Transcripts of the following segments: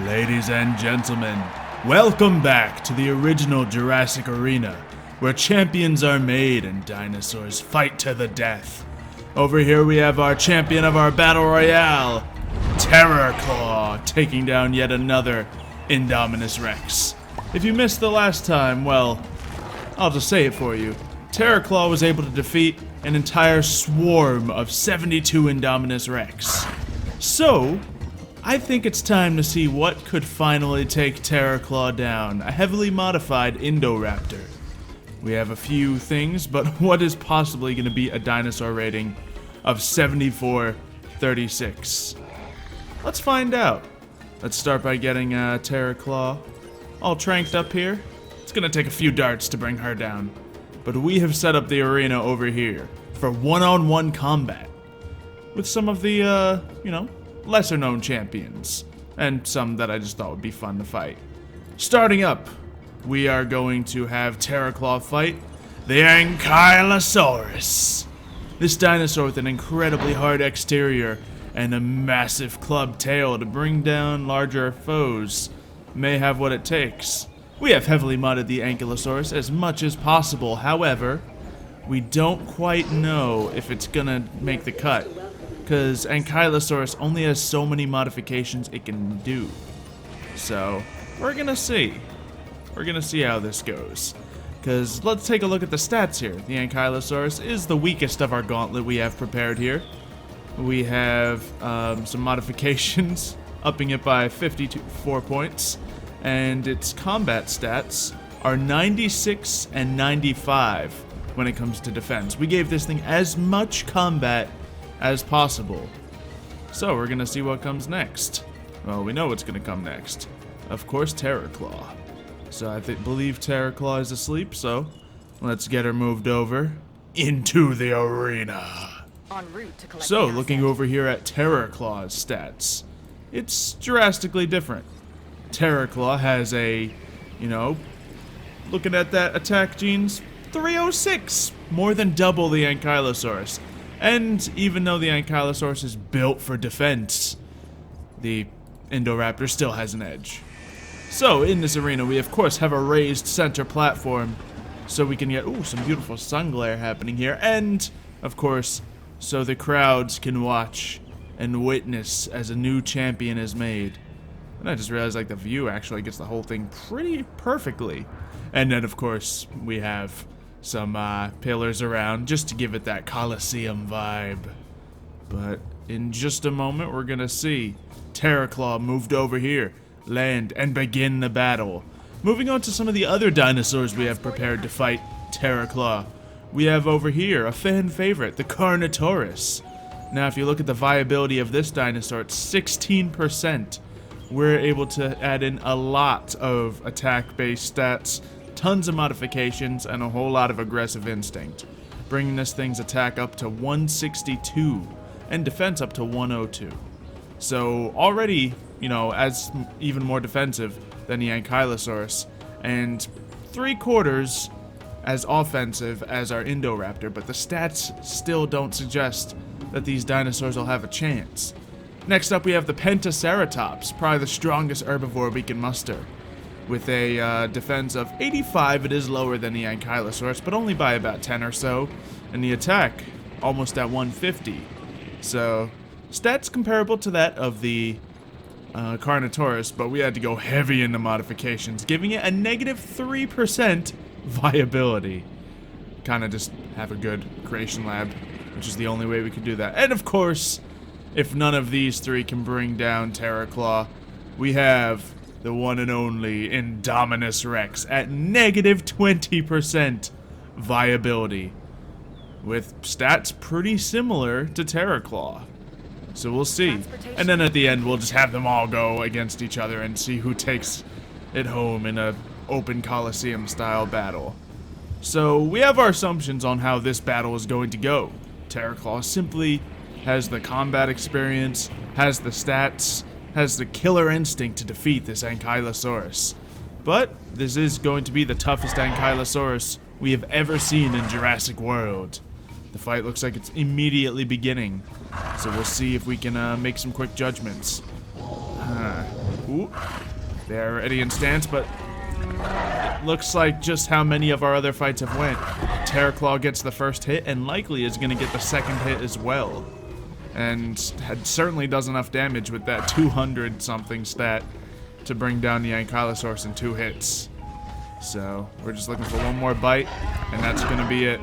Ladies and gentlemen, welcome back to the original Jurassic arena, where champions are made and dinosaurs fight to the death. Over here we have our champion of our battle royale, Terrorclaw, taking down yet another Indominus Rex. If you missed the last time, well, I'll just say it for you. Terrorclaw was able to defeat an entire swarm of 72 Indominus Rex. So, I think it's time to see what could finally take Terrorclaw down, a heavily modified Indoraptor. We have a few things, but what is possibly going to be a dinosaur rating of 74-36? Let's find out. Let's start by getting Terrorclaw all tranked up here. It's going to take a few darts to bring her down. But we have set up the arena over here for one-on-one combat with some of the, lesser known champions, and some that I just thought would be fun to fight. Starting up, we are going to have Terrorclaw fight the Ankylosaurus. This dinosaur with an incredibly hard exterior and a massive club tail to bring down larger foes may have what it takes. We have heavily modded the Ankylosaurus as much as possible, however, we don't quite know if it's gonna make the cut, because Ankylosaurus only has so many modifications it can do. So, we're gonna see. We're gonna see how this goes. Because let's take a look at the stats here. The Ankylosaurus is the weakest of our gauntlet we have prepared here. We have some modifications, upping it by 54 points. And its combat stats are 96 and 95 when it comes to defense. We gave this thing as much combat as possible. So we're gonna see what comes next. Well, we know what's gonna come next. Of course, Terrorclaw. So I believe Terrorclaw is asleep, so let's get her moved over into the arena. En route to collect So, the looking asset. over here at Terrorclaw's stats, it's drastically different. Terrorclaw has a, looking at that attack genes, 306, more than double the Ankylosaurus. And even though the Ankylosaurus is built for defense, the Indoraptor still has an edge. So, in this arena, we of course have a raised center platform, so we can get, some beautiful sun glare happening here, and, of course, so the crowds can watch and witness as a new champion is made. And I just realized, the view actually gets the whole thing pretty perfectly. And then, of course, we have some pillars around just to give it that Colosseum vibe. But in just a moment, we're gonna see Terrorclaw moved over here, land, and begin the battle. Moving on to some of the other dinosaurs we have prepared to fight Terrorclaw. We have over here a fan favorite, the Carnotaurus. Now, if you look at the viability of this dinosaur, it's 16%. We're able to add in a lot of attack-based stats, tons of modifications, and a whole lot of aggressive instinct, bringing this thing's attack up to 162 and defense up to 102. So already, as even more defensive than the Ankylosaurus, and 3/4 as offensive as our Indoraptor, but the stats still don't suggest that these dinosaurs will have a chance. Next up, we have the Pentaceratops, probably the strongest herbivore we can muster. With a defense of 85, it is lower than the Ankylosaurus, but only by about 10 or so, and the attack almost at 150. So, stats comparable to that of the Carnotaurus, but we had to go heavy into modifications, giving it a negative 3% viability. Kind of just have a good creation lab, which is the only way we could do that. And of course, if none of these three can bring down Terrorclaw, we have the one and only Indominus Rex at negative 20% viability, with stats pretty similar to Terrorclaw. So we'll see. And then at the end, we'll just have them all go against each other and see who takes it home in a open Colosseum style battle. So we have our assumptions on how this battle is going to go. Terrorclaw simply has the combat experience, has the stats, has the killer instinct to defeat this Ankylosaurus. But this is going to be the toughest Ankylosaurus we have ever seen in Jurassic World. The fight looks like it's immediately beginning, so we'll see if we can make some quick judgments. Ooh. They're already in stance, but it looks like just how many of our other fights have went. Terraclaw gets the first hit and likely is going to get the second hit as well. And certainly does enough damage with that 200-something stat to bring down the Ankylosaurus in 2 hits. So we're just looking for one more bite, and that's going to be it.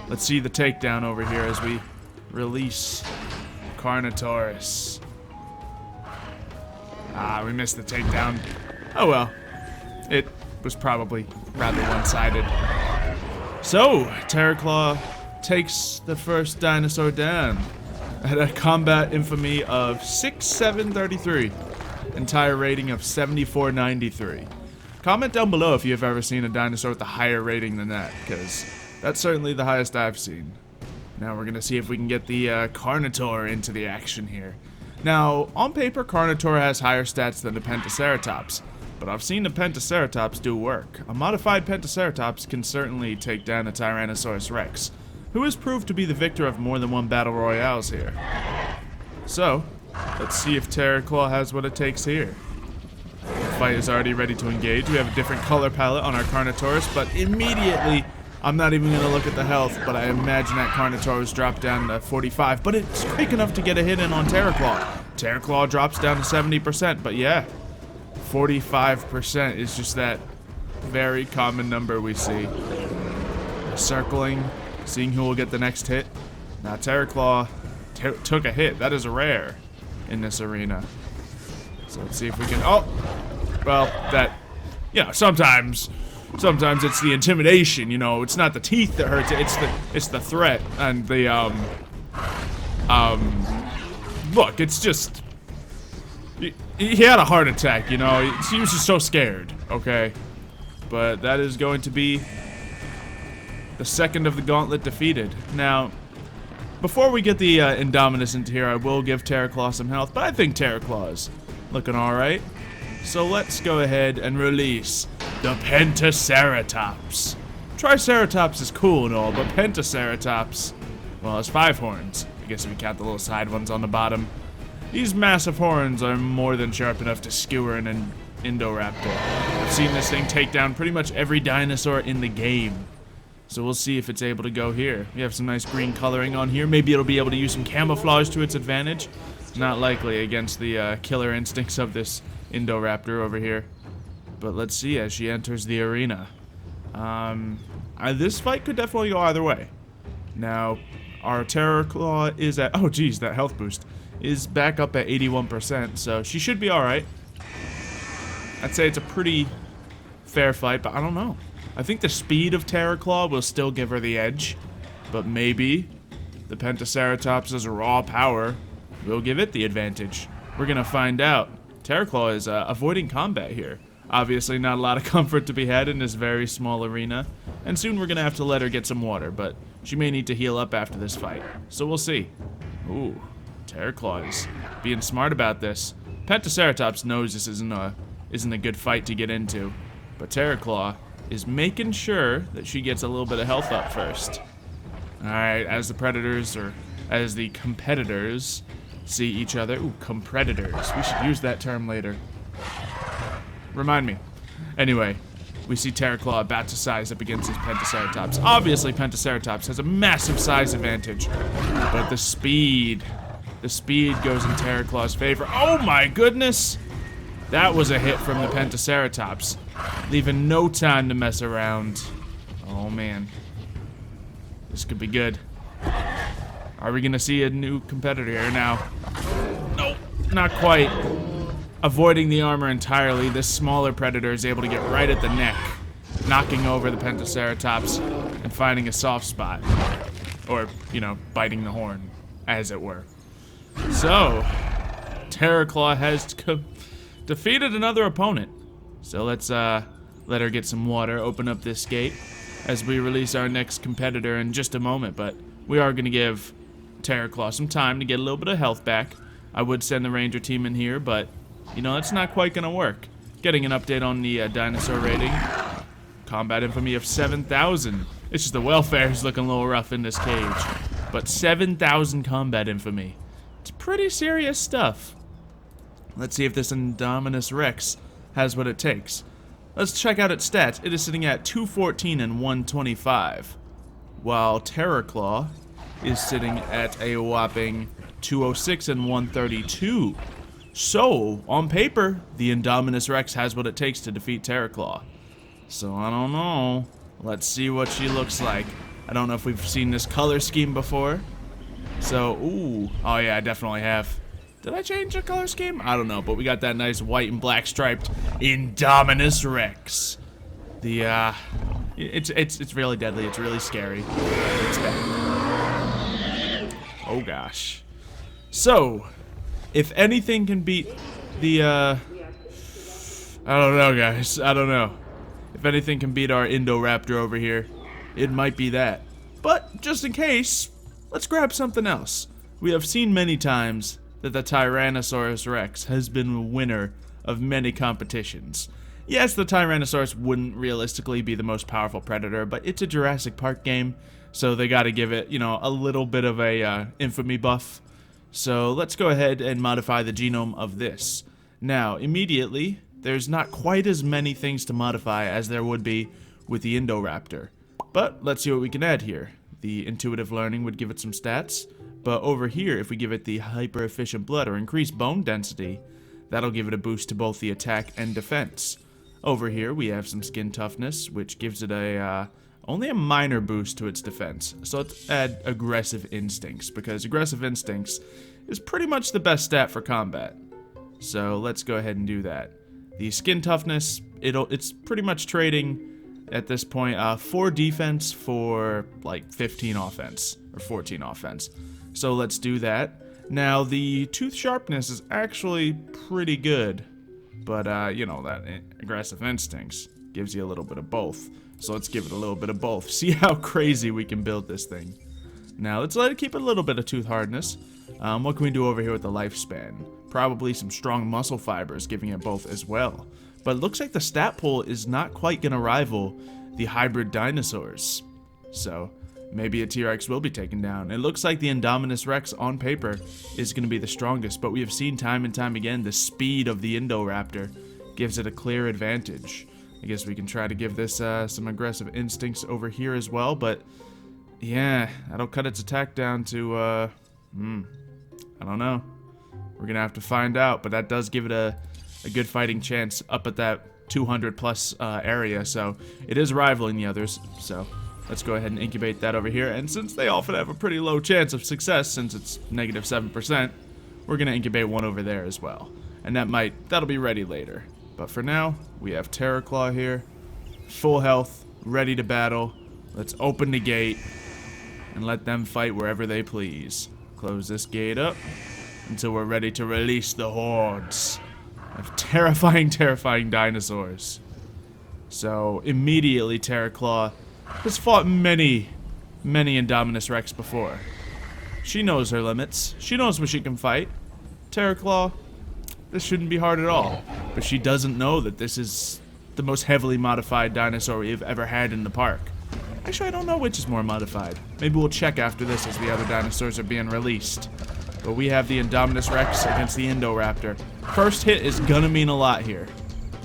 Let's see the takedown over here as we release Carnotaurus. Ah, we missed the takedown. Oh well. It was probably rather one-sided. So, Terraclaw takes the first dinosaur down at a combat infamy of 6,733. Entire rating of 7,493. Comment down below if you've ever seen a dinosaur with a higher rating than that, because that's certainly the highest I've seen. Now we're going to see if we can get the Carnotaur into the action here. Now, on paper, Carnotaur has higher stats than the Pentaceratops, but I've seen the Pentaceratops do work. A modified Pentaceratops can certainly take down a Tyrannosaurus Rex, who has proved to be the victor of more than one battle royales here. So, let's see if Terraclaw has what it takes here. The fight is already ready to engage. We have a different color palette on our Carnotaurus, but immediately, I'm not even going to look at the health, but I imagine that Carnotaurus dropped down to 45, but it's quick enough to get a hit in on Terraclaw. Terraclaw drops down to 70%, but yeah, 45% is just that very common number we see. Circling, seeing who will get the next hit. Now Terraclaw took a hit. That is rare in this arena. So let's see if we can, oh, well, that, you know, sometimes it's the intimidation, you know, it's not the teeth that hurts, it's the threat, and the, look, it's just, he had a heart attack, you know, he was just so scared, okay, but that is going to be the second of the gauntlet defeated. Now, before we get the Indominus into here, I will give Terraclaw some health, but I think Terraclaw is looking alright. So let's go ahead and release the Pentaceratops. Triceratops is cool and all, but Pentaceratops, well, it's 5 horns. I guess if you count the little side ones on the bottom. These massive horns are more than sharp enough to skewer an Indoraptor. I've seen this thing take down pretty much every dinosaur in the game. So we'll see if it's able to go here. We have some nice green coloring on here. Maybe it'll be able to use some camouflage to its advantage. Not likely against the killer instincts of this Indoraptor over here. But let's see as she enters the arena. This fight could definitely go either way. Now, our Terraclaw is at, oh geez, that health boost is back up at 81%, so she should be alright. I'd say it's a pretty fair fight, but I don't know. I think the speed of Terraclaw will still give her the edge, but maybe the Pentaceratops' raw power will give it the advantage. We're gonna find out. Terraclaw is avoiding combat here. Obviously not a lot of comfort to be had in this very small arena, and soon we're gonna have to let her get some water, but she may need to heal up after this fight, so we'll see. Ooh, Terraclaw is being smart about this. Pentaceratops knows this isn't a good fight to get into, but Terraclaw is making sure that she gets a little bit of health up first. Alright, as the predators, or as the competitors see each other. Ooh, competitors. We should use that term later. Remind me. Anyway, we see Terraclaw about to size up against his Pentaceratops. Obviously, Pentaceratops has a massive size advantage, but the speed goes in Terraclaw's favor. Oh my goodness! That was a hit from the Pentaceratops, leaving no time to mess around. Oh man. This could be good. Are we gonna see a new competitor here now? Nope, not quite. Avoiding the armor entirely, this smaller predator is able to get right at the neck, knocking over the Pentaceratops and finding a soft spot. Or, you know, biting the horn, as it were. So, Terraclaw has defeated another opponent. So let's let her get some water, open up this gate as we release our next competitor in just a moment, but we are gonna give Terraclaw some time to get a little bit of health back. I would send the ranger team in here, but you know, that's not quite gonna work. Getting an update on the dinosaur rating. Combat infamy of 7,000. It's just the welfare is looking a little rough in this cage. But 7,000 combat infamy. It's pretty serious stuff. Let's see if this Indominus Rex has what it takes. Let's check out its stats. It is sitting at 214 and 125, while Terraclaw is sitting at a whopping 206 and 132. So, on paper, the Indominus Rex has what it takes to defeat Terraclaw. So, I don't know. Let's see what she looks like. I don't know if we've seen this color scheme before. So, ooh. Oh yeah, I definitely have. Did I change the color scheme? I don't know, but we got that nice white and black striped Indominus Rex. The, it's really deadly. It's really scary. It's bad. Oh gosh. So, if anything can beat the, I don't know, guys. I don't know. If anything can beat our Indoraptor over here, it might be that. But, just in case, let's grab something else. We have seen many times that the Tyrannosaurus Rex has been a winner of many competitions. Yes, the Tyrannosaurus wouldn't realistically be the most powerful predator, but it's a Jurassic Park game, so they gotta give it, you know, a little bit of a infamy buff. So let's go ahead and modify the genome of this. Now, immediately, there's not quite as many things to modify as there would be with the Indoraptor. But let's see what we can add here. The intuitive learning would give it some stats, but over here, if we give it the hyper efficient blood or increased bone density, that'll give it a boost to both the attack and defense. Over here, we have some skin toughness, which gives it a only a minor boost to its defense. So let's add aggressive instincts, because aggressive instincts is pretty much the best stat for combat. So let's go ahead and do that. The skin toughness, it's pretty much trading at this point 4 defense for like 15 offense or 14 offense. So let's do that. Now the tooth sharpness is actually pretty good, but you know, that aggressive instincts gives you a little bit of both. So let's give it a little bit of both. See how crazy we can build this thing. Now let's let it keep a little bit of tooth hardness. What can we do over here with the lifespan? Probably some strong muscle fibers, giving it both as well. But it looks like the stat pool is not quite gonna rival the hybrid dinosaurs. So maybe a T-Rex will be taken down. It looks like the Indominus Rex on paper is gonna be the strongest, but we have seen time and time again the speed of the Indoraptor gives it a clear advantage. I guess we can try to give this some aggressive instincts over here as well, but yeah, that'll cut its attack down to, I don't know. We're gonna have to find out, but that does give it a good fighting chance up at that 200 plus area, so it is rivaling the others. So let's go ahead and incubate that over here, and since they often have a pretty low chance of success, since it's negative 7%, we're gonna incubate one over there as well, and that'll be ready later. But for now, we have Terraclaw here, full health, ready to battle. Let's open the gate and let them fight wherever they please. Close this gate up until we're ready to release the hordes of terrifying dinosaurs. So immediately Terraclaw has fought many Indominus Rex before. She knows her limits. She knows what she can fight. Terraclaw, this shouldn't be hard at all. But she doesn't know that this is the most heavily modified dinosaur we've ever had in the park. Actually, I don't know which is more modified. Maybe we'll check after this as the other dinosaurs are being released. But we have the Indominus Rex against the Indoraptor. First hit is gonna mean a lot here.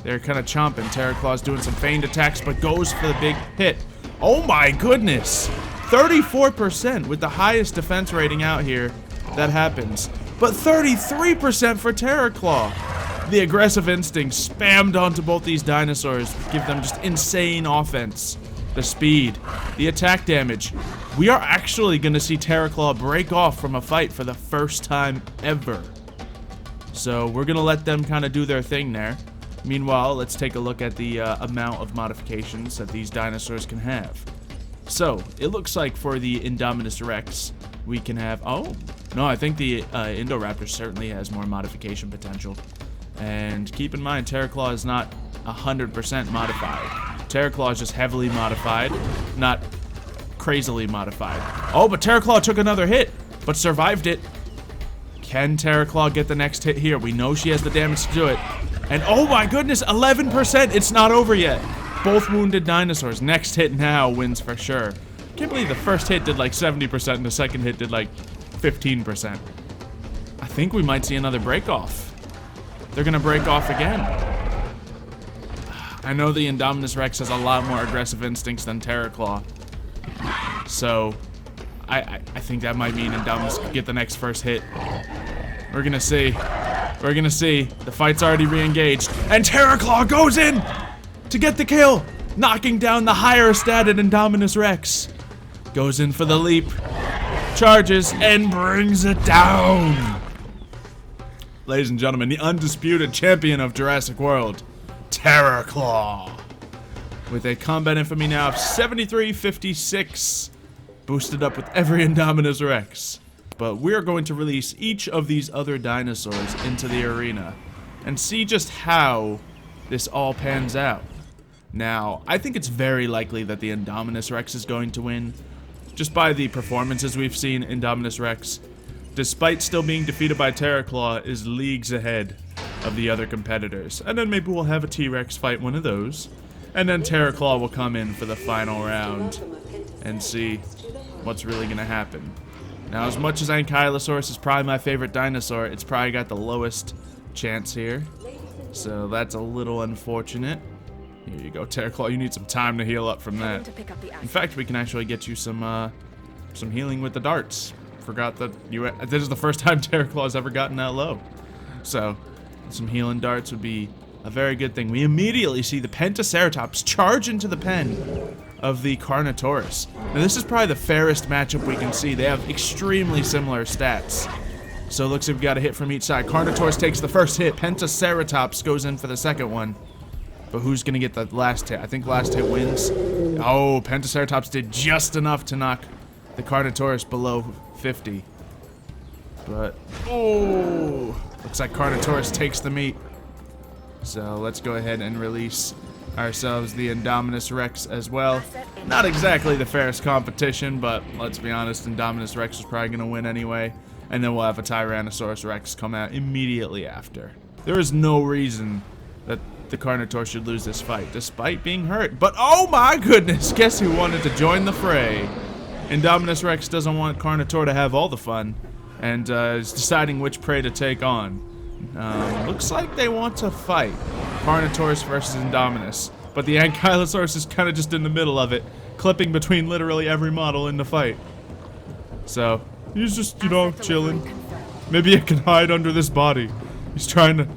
They're kind of chomping. Terraclaw's doing some feigned attacks, but goes for the big hit. Oh my goodness! 34% with the highest defense rating out here. That happens. But 33% for Terraclaw. The aggressive instinct spammed onto both these dinosaurs. Give them just insane offense. The speed, the attack damage. We are actually going to see Terraclaw break off from a fight for the first time ever. So we're going to let them kind of do their thing there. Meanwhile, let's take a look at the amount of modifications that these dinosaurs can have. So, it looks like for the Indominus Rex, we can have... Oh, no, I think the Indoraptor certainly has more modification potential. And keep in mind, Terraclaw is not 100% modified. Terraclaw is just heavily modified, not crazily modified. Oh, but Terraclaw took another hit, but survived it. Can Terraclaw get the next hit here? We know she has the damage to do it. And oh my goodness, 11%! It's not over yet. Both wounded dinosaurs. Next hit now wins for sure. Can't believe the first hit did like 70% and the second hit did like 15%. I think we might see another break off. they're gonna break off again. I know the Indominus Rex has a lot more aggressive instincts than Terraclaw. So, I think that might mean Indominus could get the next first hit. We're gonna see. We're gonna see. The fight's already re-engaged. And Terraclaw goes in to get the kill, knocking down the higher statted Indominus Rex. Goes in for the leap, charges, and brings it down. Ladies and gentlemen, the undisputed champion of Jurassic World, Terraclaw, with a combat infamy now of 7356, boosted up with every Indominus Rex. But we're going to release each of these other dinosaurs into the arena and see just how this all pans out. Now, I think it's very likely that the Indominus Rex is going to win, just by the performances we've seen. Indominus Rex, despite still being defeated by Terraclaw, is leagues ahead of the other competitors. And then maybe we'll have a T-Rex fight one of those. And then Terraclaw will come in for the final round and see what's really gonna happen. Now, as much as Ankylosaurus is probably my favorite dinosaur, it's probably got the lowest chance here. So that's a little unfortunate. Here you go, Terraclaw, you need some time to heal up from that. In fact, we can actually get you some healing with the darts. Forgot that this is the first time Terraclaw has ever gotten that low. So, some healing darts would be a very good thing. We immediately see the Pentaceratops charge into the pen of the Carnotaurus. Now, this is probably the fairest matchup we can see. They have extremely similar stats. So, it looks like we've got a hit from each side. Carnotaurus takes the first hit. Pentaceratops goes in for the second one. But who's going to get the last hit? I think last hit wins. Oh, Pentaceratops did just enough to knock the Carnotaurus below 50. But, oh, looks like Carnotaurus takes the meat. So let's go ahead and release ourselves the Indominus Rex as well. Not exactly the fairest competition, but let's be honest, Indominus Rex is probably going to win anyway. And then we'll have a Tyrannosaurus Rex come out immediately after. There is no reason that the Carnotaur should lose this fight, despite being hurt. But oh my goodness, guess who wanted to join the fray? Indominus Rex doesn't want Carnotaur to have all the fun, and is deciding which prey to take on. Looks like they want to fight Carnotaurus versus Indominus, but the Ankylosaurus is kind of just in the middle of it, clipping between literally every model in the fight. So he's just, you know, chilling. Maybe I can hide under this body. He's trying to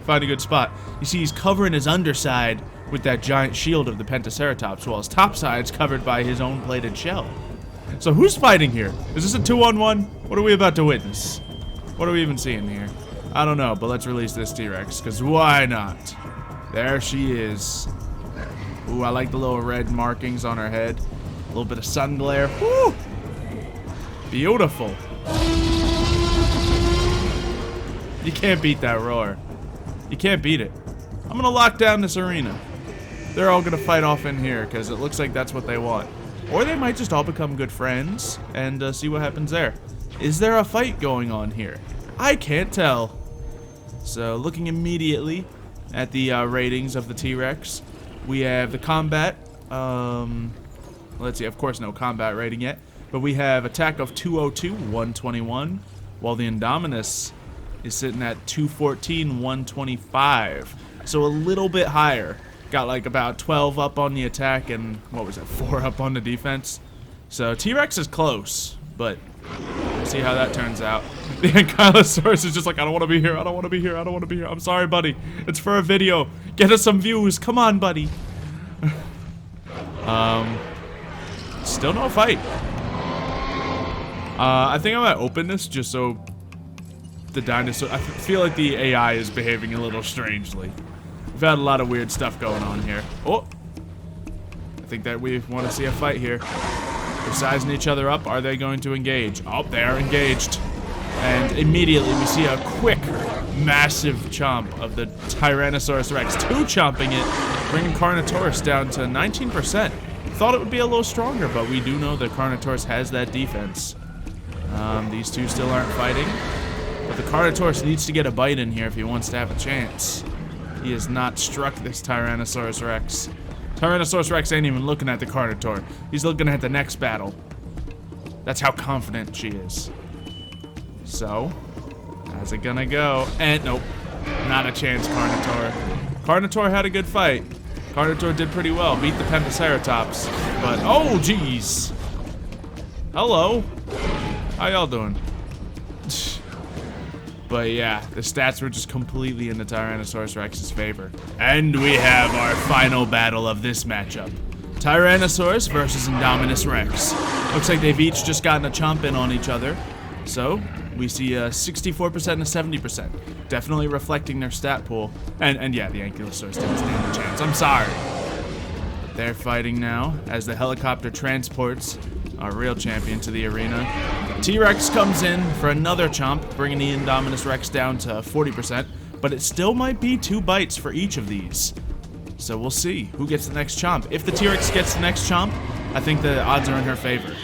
find a good spot. You see, he's covering his underside with that giant shield of the Pentaceratops, while his top side's covered by his own plated shell. So who's fighting here? Is this a 2-on-1? What are we about to witness? What are we even seeing here? I don't know, but let's release this T-Rex, because why not? There she is. Ooh, I like the little red markings on her head. A little bit of sun glare. Woo! Beautiful. You can't beat that roar. You can't beat it. I'm gonna lock down this arena. They're all gonna fight off in here because it looks like that's what they want. Or they might just all become good friends and see what happens there. Is there a fight going on here? I can't tell. So looking immediately at the ratings of the T-Rex, we have the combat. Let's see, of course no combat rating yet. But we have attack of 202, 121, while the Indominus is sitting at 214, 125. So a little bit higher. Got like about 12 up on the attack and, what was that, 4 up on the defense. So T-Rex is close, but we'll see how that turns out. The Ankylosaurus is just like, I don't want to be here, I don't want to be here, I don't want to be here. I'm sorry, buddy. It's for a video. Get us some views. Come on, buddy. Still no fight. I think I might open this just so the dinosaur. I feel like the AI is behaving a little strangely. We've had a lot of weird stuff going on here. Oh, I think that we want to see a fight here. They're sizing each other up. Are they going to engage? Oh, they are engaged. And immediately we see a quick, massive chomp of the Tyrannosaurus Rex. 2 chomping it, bringing Carnotaurus down to 19%. Thought it would be a little stronger, but we do know that Carnotaurus has that defense. These two still aren't fighting. But the Carnotaurus needs to get a bite in here if he wants to have a chance. He has not struck this Tyrannosaurus Rex. Tyrannosaurus Rex ain't even looking at the Carnotaur. He's looking at the next battle. That's how confident she is. So, how's it gonna go? And nope. Not a chance, Carnotaur. Carnotaur had a good fight. Carnotaur did pretty well. Beat the Pentaceratops. But, oh, jeez. Hello. How y'all doing? But yeah, the stats were just completely in the Tyrannosaurus Rex's favor. And we have our final battle of this matchup. Tyrannosaurus versus Indominus Rex. Looks like they've each just gotten a chomp in on each other. So, we see a 64% and a 70%. Definitely reflecting their stat pool. And yeah, the Ankylosaurus didn't stand a chance. I'm sorry. But they're fighting now as the helicopter transports our real champion to the arena. T-Rex comes in for another chomp, bringing the Indominus Rex down to 40%. But it still might be 2 bites for each of these. So we'll see who gets the next chomp. If the T-Rex gets the next chomp, I think the odds are in her favor.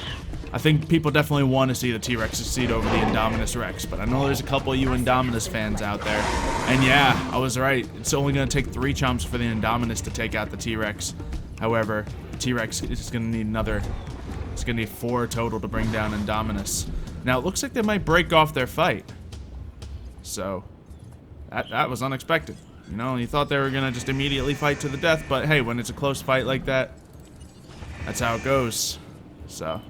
I think people definitely want to see the T-Rex succeed over the Indominus Rex, but I know there's a couple of you Indominus fans out there. And yeah, I was right. It's only going to take 3 chomps for the Indominus to take out the T-Rex. However, the T-Rex is going to need another... It's going to need 4 total to bring down Indominus. Now, it looks like they might break off their fight. So, that was unexpected. You know, you thought they were going to just immediately fight to the death, but hey, when it's a close fight like that, that's how it goes. So,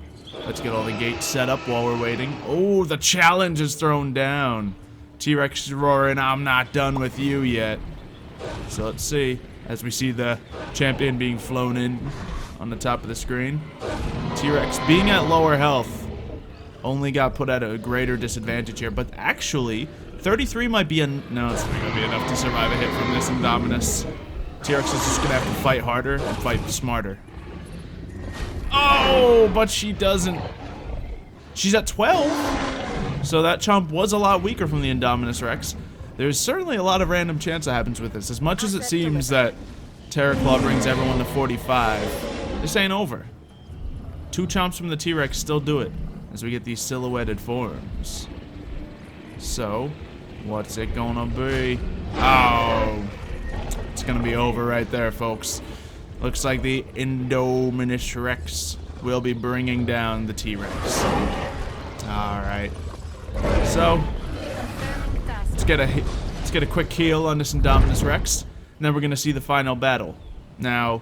let's get all the gates set up while we're waiting. Oh, the challenge is thrown down. T-Rex is roaring, I'm not done with you yet. So let's see, as we see the champion being flown in on the top of the screen. T-Rex being at lower health only got put at a greater disadvantage here, but actually, 33 might be no, it's not going to be enough to survive a hit from this Indominus. T-Rex is just going to have to fight harder and fight smarter. Oh, but she doesn't. She's at 12. So that chomp was a lot weaker from the Indominus Rex. There's certainly a lot of random chance that happens with this. As much as it seems that Terraclaw brings everyone to 45, this ain't over. 2 chomps from the T-Rex still do it as we get these silhouetted forms. So, what's it gonna be? Oh, it's gonna be over right there, folks. Looks like the Indominus Rex will be bringing down the T-Rex. Alright. So, let's get a quick heal on this Indominus Rex, and then we're gonna see the final battle. Now,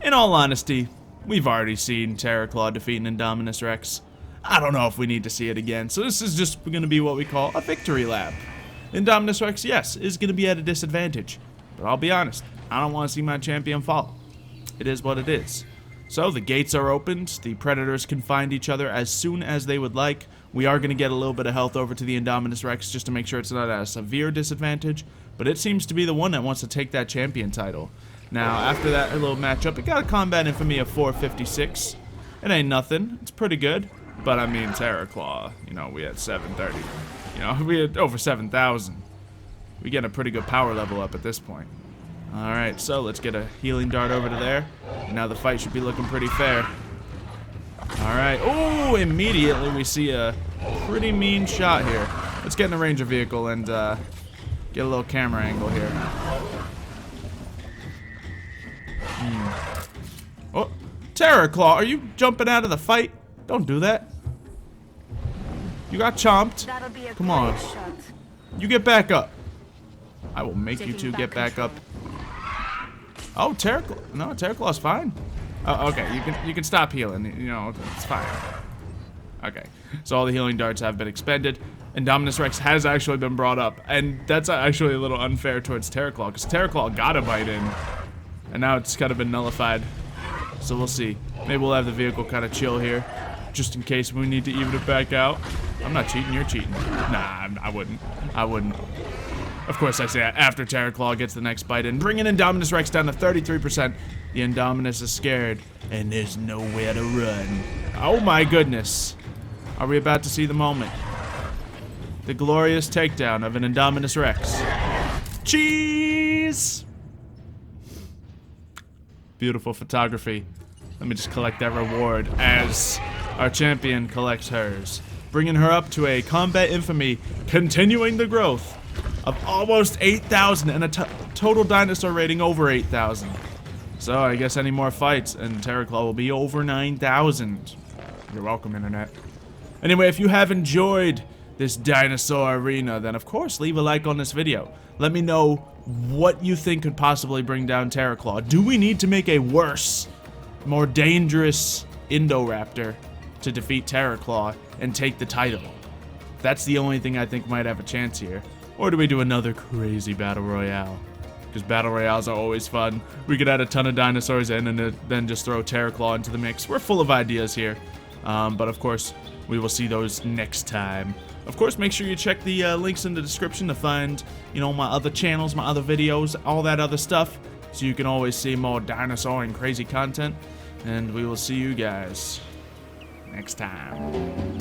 in all honesty, we've already seen Terraclaw defeat an Indominus Rex. I don't know if we need to see it again, so this is just gonna be what we call a victory lap. Indominus Rex, yes, is gonna be at a disadvantage, but I'll be honest, I don't want to see my champion fall. It is what it is. So the gates are opened, the predators can find each other as soon as they would like. We are going to get a little bit of health over to the Indominus Rex just to make sure it's not at a severe disadvantage, but it seems to be the one that wants to take that champion title. Now, after that little matchup, it got a combat infamy of 456. It ain't nothing, it's pretty good, but I mean, Terraclaw, you know, we had 730. You know, we had over 7,000. We get a pretty good power level up at this point. Alright, so let's get a healing dart over to there. Now the fight should be looking pretty fair. Alright, oh, immediately we see a pretty mean shot here. Let's get in the Ranger vehicle and get a little camera angle here. Oh, Terraclaw, are you jumping out of the fight? Don't do that. You got chomped. Come on. You get back up. I will make you two get back up. Oh, Terraclaw. No, Terraclaw's fine. Oh, okay, you can stop healing. You know, it's fine. Okay, so all the healing darts have been expended. Indominus Rex has actually been brought up, and that's actually a little unfair towards Terraclaw, because Terraclaw got a bite in, and now it's kind of been nullified. So we'll see. Maybe we'll have the vehicle kind of chill here, just in case we need to even it back out. I'm not cheating, you're cheating. Nah, I wouldn't. I wouldn't. Of course I say that after Terraclaw gets the next bite in, bringing Indominus Rex down to 33%. The Indominus is scared, and there's nowhere to run. Oh my goodness. Are we about to see the moment? The glorious takedown of an Indominus Rex. Cheese! Beautiful photography. Let me just collect that reward as our champion collects hers, bringing her up to a combat infamy, continuing the growth of almost 8,000 and a total dinosaur rating over 8,000. So I guess any more fights and Terraclaw will be over 9,000. You're welcome, Internet. Anyway, if you have enjoyed this dinosaur arena, then of course leave a like on this video. Let me know what you think could possibly bring down Terraclaw. Do we need to make a worse, more dangerous Indoraptor to defeat Terraclaw and take the title? That's the only thing I think might have a chance here. Or do we do another crazy battle royale? Because battle royales are always fun. We could add a ton of dinosaurs in and then just throw Terraclaw into the mix. We're full of ideas here. But of course, we will see those next time. Of course, make sure you check the links in the description to find, you know, my other channels, my other videos, all that other stuff. So you can always see more dinosaur and crazy content. And we will see you guys next time.